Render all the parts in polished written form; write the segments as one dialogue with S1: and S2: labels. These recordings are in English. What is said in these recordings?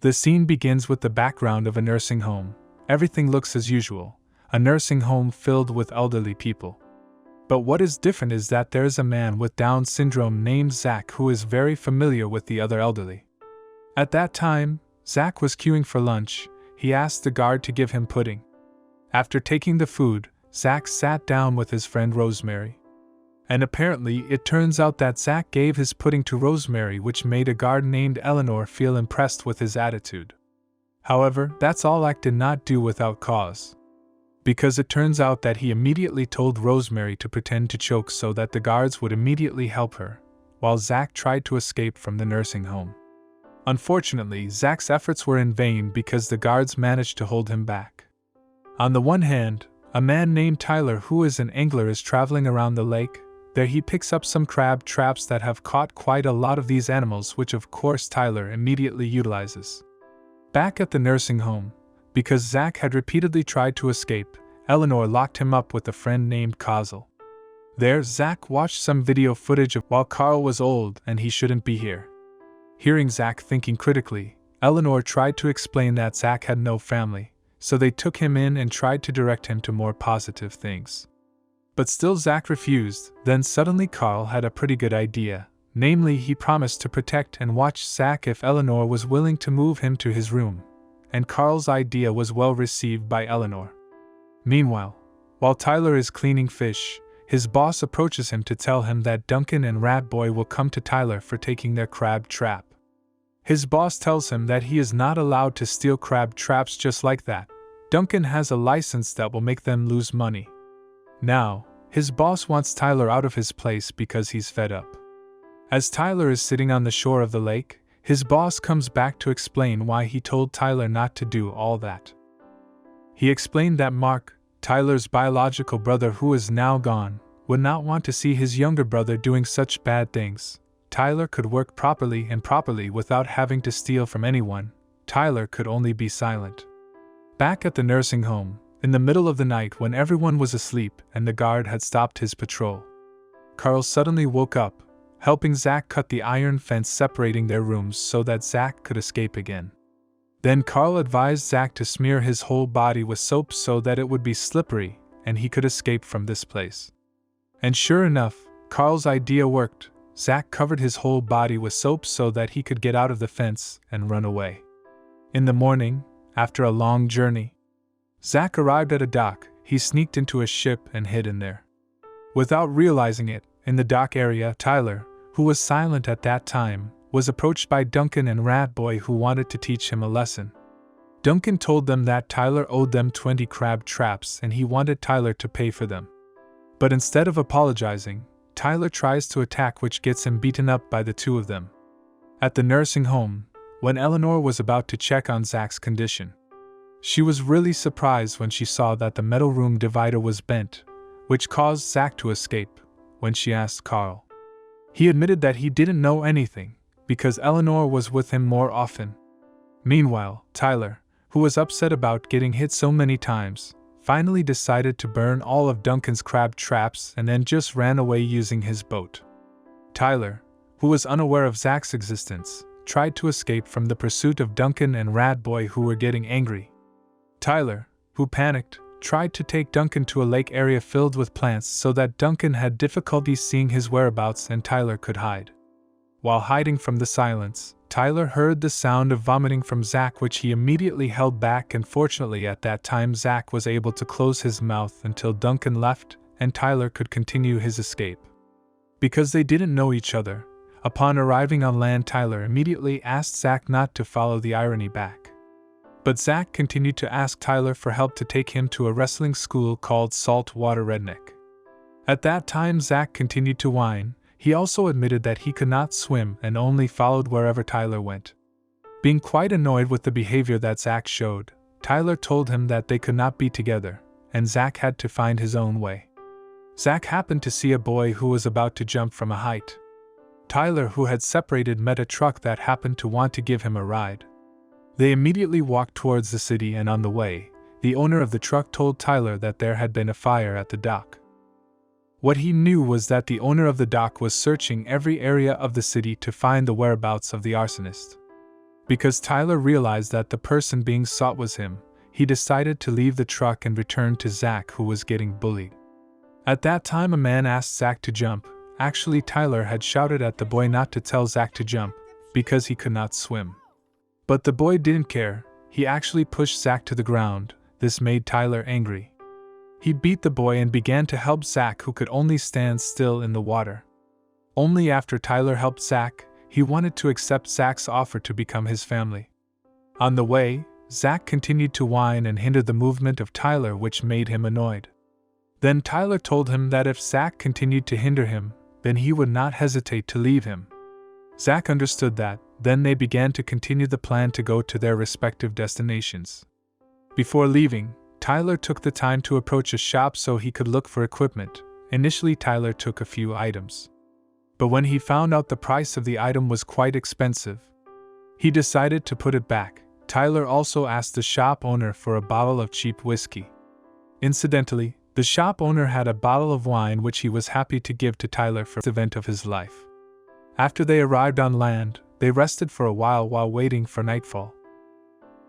S1: The scene begins with the background of a nursing home. Everything looks as usual, a nursing home filled with elderly people. But what is different is that there is a man with Down syndrome named Zach who is very familiar with the other elderly. At that time, Zach was queuing for lunch. He asked the guard to give him pudding. After taking the food, Zach sat down with his friend Rosemary. And apparently it turns out that Zach gave his pudding to Rosemary, which made a guard named Eleanor feel impressed with his attitude. However, that's all Zach did not do without cause. Because it turns out that he immediately told Rosemary to pretend to choke so that the guards would immediately help her, while Zach tried to escape from the nursing home. Unfortunately, Zach's efforts were in vain because the guards managed to hold him back. On the one hand, a man named Tyler who is an angler is traveling around the lake. There he picks up some crab traps that have caught quite a lot of these animals, which of course Tyler immediately utilizes. Back at the nursing home, because Zach had repeatedly tried to escape, Eleanor locked him up with a friend named Kazel. There, Zach watched some video footage of while Carl was old and he shouldn't be here. Hearing Zach thinking critically, Eleanor tried to explain that Zach had no family, so they took him in and tried to direct him to more positive things. But still Zach refused. Then suddenly Carl had a pretty good idea, namely he promised to protect and watch Zach if Eleanor was willing to move him to his room, and Carl's idea was well received by Eleanor. Meanwhile, while Tyler is cleaning fish, his boss approaches him to tell him that Duncan and Rat Boy will come to Tyler for taking their crab trap. His boss tells him that he is not allowed to steal crab traps just like that. Duncan has a license that will make them lose money. Now, his boss wants Tyler out of his place because he's fed up. As Tyler is sitting on the shore of the lake, his boss comes back to explain why he told Tyler not to do all that. He explained that Mark, Tyler's biological brother who is now gone, would not want to see his younger brother doing such bad things. Tyler could work properly without having to steal from anyone. Tyler could only be silent. Back at the nursing home, in the middle of the night when everyone was asleep and the guard had stopped his patrol, Carl suddenly woke up, helping Zach cut the iron fence separating their rooms so that Zach could escape again. Then Carl advised Zach to smear his whole body with soap so that it would be slippery and he could escape from this place. And sure enough, Carl's idea worked. Zach covered his whole body with soap so that he could get out of the fence and run away. In the morning, after a long journey, Zach arrived at a dock. He sneaked into a ship and hid in there. Without realizing it, in the dock area, Tyler, who was silent at that time, was approached by Duncan and Rat Boy who wanted to teach him a lesson. Duncan told them that Tyler owed them 20 crab traps and he wanted Tyler to pay for them. But instead of apologizing, Tyler tries to attack, which gets him beaten up by the two of them. At the nursing home, when Eleanor was about to check on Zach's condition, she was really surprised when she saw that the metal room divider was bent, which caused Zach to escape. When she asked Carl, he admitted that he didn't know anything, because Eleanor was with him more often. Meanwhile, Tyler, who was upset about getting hit so many times, finally decided to burn all of Duncan's crab traps and then just ran away using his boat. Tyler, who was unaware of Zach's existence, tried to escape from the pursuit of Duncan and Rat Boy who were getting angry. Tyler, who panicked, tried to take Duncan to a lake area filled with plants so that Duncan had difficulty seeing his whereabouts and Tyler could hide. While hiding from the silence, Tyler heard the sound of vomiting from Zach, which he immediately held back, and fortunately at that time Zach was able to close his mouth until Duncan left and Tyler could continue his escape. Because they didn't know each other, upon arriving on land Tyler immediately asked Zach not to follow the irony back. But Zach continued to ask Tyler for help to take him to a wrestling school called Saltwater Redneck. At that time Zach continued to whine. He also admitted that he could not swim and only followed wherever Tyler went. Being quite annoyed with the behavior that Zach showed, Tyler told him that they could not be together, and Zach had to find his own way. Zach happened to see a boy who was about to jump from a height. Tyler, who had separated, met a truck that happened to want to give him a ride. They immediately walked towards the city, and on the way, the owner of the truck told Tyler that there had been a fire at the dock. What he knew was that the owner of the dock was searching every area of the city to find the whereabouts of the arsonist. Because Tyler realized that the person being sought was him, he decided to leave the truck and return to Zach, who was getting bullied. At that time, a man asked Zach to jump. Actually, Tyler had shouted at the boy not to tell Zach to jump, because he could not swim. But the boy didn't care. He actually pushed Zach to the ground. This made Tyler angry. He beat the boy and began to help Zach, who could only stand still in the water. Only after Tyler helped Zach, he wanted to accept Zach's offer to become his family. On the way, Zach continued to whine and hinder the movement of Tyler, which made him annoyed. Then Tyler told him that if Zach continued to hinder him, then he would not hesitate to leave him. Zach understood that. Then they began to continue the plan to go to their respective destinations. Before leaving, Tyler took the time to approach a shop so he could look for equipment. Initially, Tyler took a few items. But when he found out the price of the item was quite expensive, he decided to put it back. Tyler also asked the shop owner for a bottle of cheap whiskey. Incidentally, the shop owner had a bottle of wine which he was happy to give to Tyler for the event of his life. After they arrived on land, they rested for a while waiting for nightfall.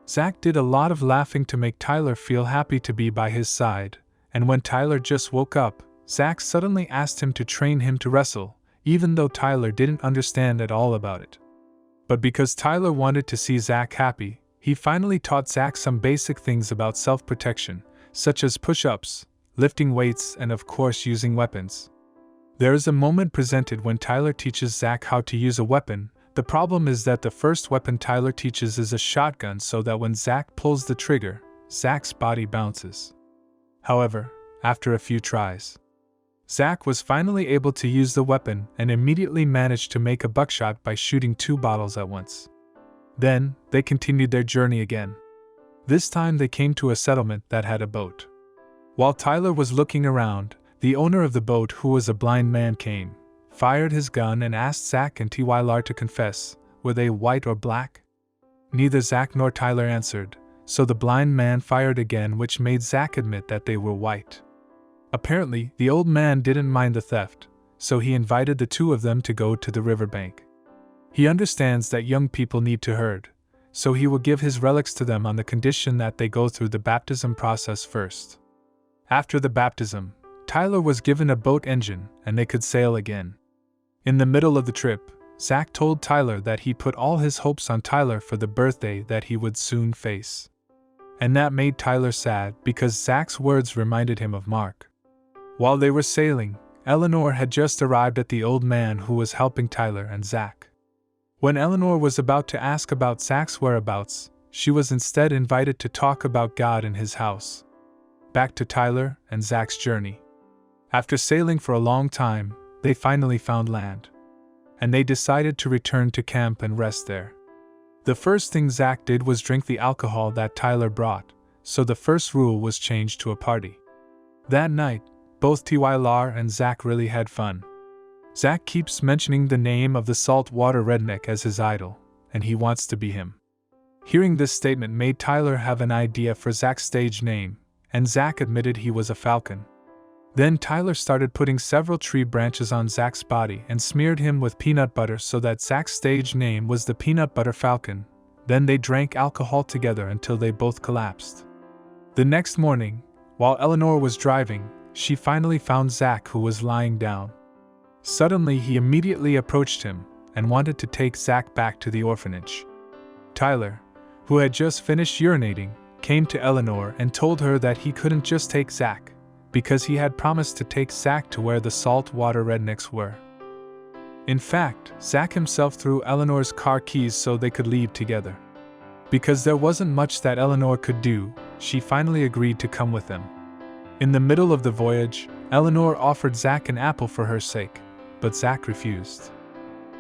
S1: Zach did a lot of laughing to make Tyler feel happy to be by his side, and when Tyler just woke up, Zach suddenly asked him to train him to wrestle, even though Tyler didn't understand at all about it. But because Tyler wanted to see Zach happy, he finally taught Zach some basic things about self-protection, such as push-ups, lifting weights, and of course using weapons. There is a moment presented when Tyler teaches Zach how to use a weapon. The problem is that the first weapon Tyler teaches is a shotgun, so that when Zach pulls the trigger, Zach's body bounces. However, after a few tries, Zach was finally able to use the weapon and immediately managed to make a buckshot by shooting 2 bottles at once. Then, they continued their journey again. This time they came to a settlement that had a boat. While Tyler was looking around, the owner of the boat, who was a blind man, came, fired his gun and asked Zach and Tyler to confess. Were they white or black? Neither Zach nor Tyler answered, so the blind man fired again, which made Zach admit that they were white. Apparently, the old man didn't mind the theft, so he invited the two of them to go to the riverbank. He understands that young people need to herd, so he will give his relics to them on the condition that they go through the baptism process first. After the baptism, Tyler was given a boat engine and they could sail again. In the middle of the trip, Zach told Tyler that he put all his hopes on Tyler for the birthday that he would soon face. And that made Tyler sad because Zach's words reminded him of Mark. While they were sailing, Eleanor had just arrived at the old man who was helping Tyler and Zach. When Eleanor was about to ask about Zach's whereabouts, she was instead invited to talk about God in his house. Back to Tyler and Zach's journey. After sailing for a long time, they finally found land. And they decided to return to camp and rest there. The first thing Zach did was drink the alcohol that Tyler brought, so the first rule was changed to a party. That night, both Tyler and Zach really had fun. Zach keeps mentioning the name of the saltwater redneck as his idol, and he wants to be him. Hearing this statement made Tyler have an idea for Zach's stage name, and Zach admitted he was a falcon. Then Tyler started putting several tree branches on Zach's body and smeared him with peanut butter so that Zach's stage name was the Peanut Butter Falcon. Then they drank alcohol together until they both collapsed. The next morning, while Eleanor was driving, she finally found Zach, who was lying down. Suddenly he immediately approached him and wanted to take Zach back to the orphanage. Tyler, who had just finished urinating, came to Eleanor and told her that he couldn't just take Zach, because he had promised to take Zach to where the saltwater rednecks were. In fact, Zach himself threw Eleanor's car keys so they could leave together. Because there wasn't much that Eleanor could do, she finally agreed to come with them. In the middle of the voyage, Eleanor offered Zach an apple for her sake, but Zach refused.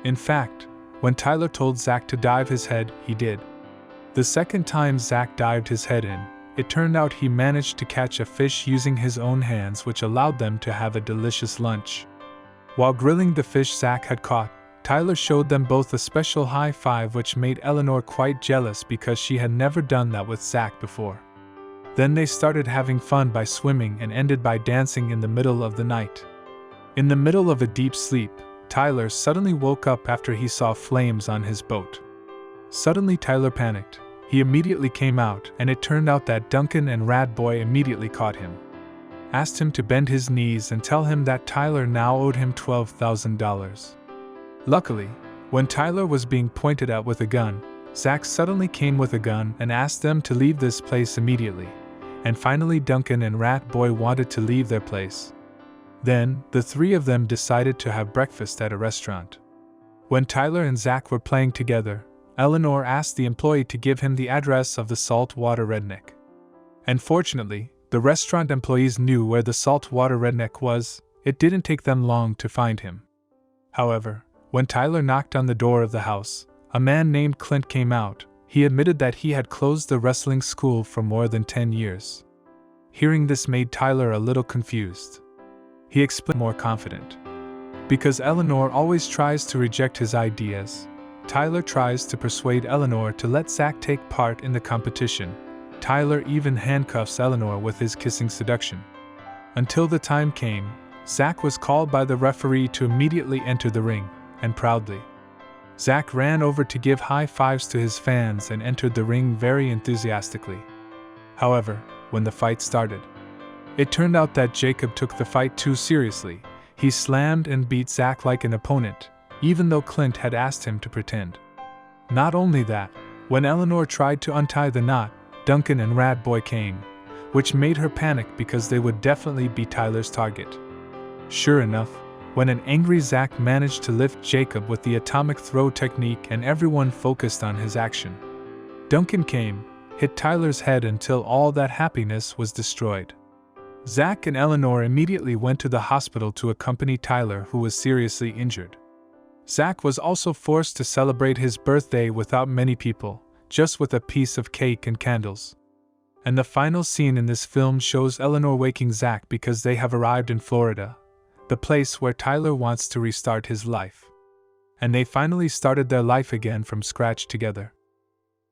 S1: In fact, when Tyler told Zach to dive his head, he did. The second time Zach dived his head in, it turned out he managed to catch a fish using his own hands, which allowed them to have a delicious lunch. While grilling the fish Zach had caught, Tyler showed them both a special high five, which made Eleanor quite jealous because she had never done that with Zach before. Then they started having fun by swimming and ended by dancing in the middle of the night. In the middle of a deep sleep, Tyler suddenly woke up after he saw flames on his boat. Suddenly Tyler panicked. He immediately came out, and it turned out that Duncan and Rat Boy immediately caught him, asked him to bend his knees and tell him that Tyler now owed him $12,000. Luckily, when Tyler was being pointed at with a gun, Zach suddenly came with a gun and asked them to leave this place immediately, and finally Duncan and Rat Boy wanted to leave their place. Then, the three of them decided to have breakfast at a restaurant. When Tyler and Zach were playing together, Eleanor asked the employee to give him the address of the Saltwater Redneck. And fortunately, the restaurant employees knew where the Saltwater Redneck was. It didn't take them long to find him. However, when Tyler knocked on the door of the house, a man named Clint came out. He admitted that he had closed the wrestling school for more than 10 years. Hearing this made Tyler a little confused. He explained more confident. Because Eleanor always tries to reject his ideas, Tyler tries to persuade Eleanor to let Zach take part in the competition. Tyler even handcuffs Eleanor with his kissing seduction. Until the time came, Zach was called by the referee to immediately enter the ring, and proudly, Zach ran over to give high fives to his fans and entered the ring very enthusiastically. However, when the fight started, it turned out that Jacob took the fight too seriously. He slammed and beat Zach like an opponent, even though Clint had asked him to pretend. Not only that, when Eleanor tried to untie the knot, Duncan and Rat Boy came, which made her panic because they would definitely be Tyler's target. Sure enough, when an angry Zach managed to lift Jacob with the atomic throw technique and everyone focused on his action, Duncan came, hit Tyler's head until all that happiness was destroyed. Zach and Eleanor immediately went to the hospital to accompany Tyler, who was seriously injured. Zach was also forced to celebrate his birthday without many people, just with a piece of cake and candles. And the final scene in this film shows Eleanor waking Zach because they have arrived in Florida, the place where Tyler wants to restart his life. And they finally started their life again from scratch together.